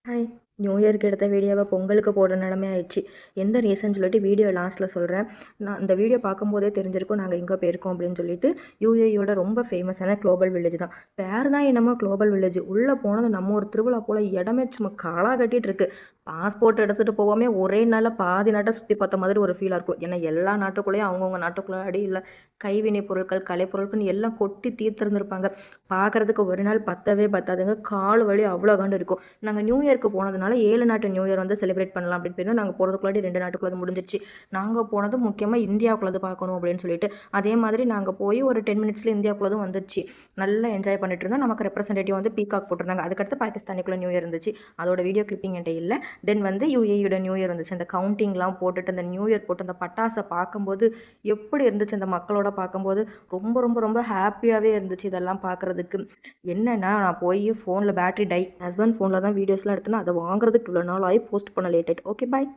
Hi. New இயர்க்கு எடுத்த வீடியோவை பொங்கலுக்கு போடுற நிலமை ஆயிடுச்சு. எந்த ரீசன் சொல்லிட்டு வீடியோ லாஸ்ட்டில் சொல்கிறேன். நான் இந்த வீடியோ பார்க்கும்போதே தெரிஞ்சிருக்கும் நாங்கள் எங்கே போயிருக்கோம் அப்படின்னு சொல்லிட்டு. யூஏயோட ரொம்ப ஃபேமஸான குளோபல் வில்லேஜ் தான். பேர் தான் என்னமோ குளோபல் வில்லேஜ். உள்ளே போனது நம்ம ஒரு திருவிழா போல் இடமே சும்மா களா கட்டிகிட்டு இருக்கு. பாஸ்போர்ட் எடுத்துகிட்டு போகாமே ஒரே நாளில் பாதி நாட்டை சுற்றி பார்த்த மாதிரி ஒரு ஃபீலாக இருக்கும். ஏன்னா எல்லா நாட்டுக்குள்ளேயும் அவங்கவுங்க நாட்டுக்குள்ளாடி இல்லை கைவினை பொருட்கள் கலைப்பொருட்கள்னு எல்லாம் கொட்டி தீர்த்திருந்துருப்பாங்க. பார்க்குறதுக்கு ஒரு நாள் பத்தவே பத்தாதுங்க. கால் வலி அவ்வளோ காண்டு இருக்கும். நாங்கள் நியூ இயர்க்கு போனதுனால 7 நாட்டு நியூ இயர் வந்து செலிப்ரேட் பண்ணலாம் அப்படின்னு போயிருந்தோம். நாங்கள் போகிறதுக்குள்ளாடி 2 நாட்டுக்குள்ளது முடிஞ்சிச்சு. நாங்கள் போனது முக்கியமாக இந்தியாவுக்குள்ளது பார்க்கணும் அப்படின்னு சொல்லிட்டு. அதே மாதிரி நாங்கள் போய் ஒரு 10 மினிட்ஸில் இந்தியாவுக்குள்ளதும் வந்துச்சு. நல்லா என்ஜாய் பண்ணிட்டு இருந்தோம். நமக்கு ரெப்ரசன்டேட்டிவ் வந்து பீகாக் போட்டிருந்தாங்க. அதுக்கடுத்து பாகிஸ்தானிக்குள்ளே நியூ இயர் இருந்துச்சு. அதோட வீடியோ கிளிப்பிங் என்கிட்ட இல்லை. தென் வந்து யுஏயோட நியூ இயர் வந்துச்சு. அந்த கவுண்டிங்லாம் போட்டுட்டு அந்த நியூ இயர் போட்டு அந்த பட்டாசை பார்க்கும்போது எப்படி இருந்துச்சு அந்த மக்களோட பார்க்கும்போது ரொம்ப ரொம்ப ரொம்ப ஹாப்பியாகவே இருந்துச்சு இதெல்லாம் பார்க்குறதுக்கு. என்னன்னா நான் போய் ஃபோனில் பேட்டரி டை ஹஸ்பண்ட் ஃபோனில் தான் வீடியோஸ்லாம் எடுத்தேன்னா அதை வாங்குறதுக்கு இவ்வளோ நாள் ஆகி போஸ்ட் பண்ண லேட் ஆகிட்டு. Okay bye.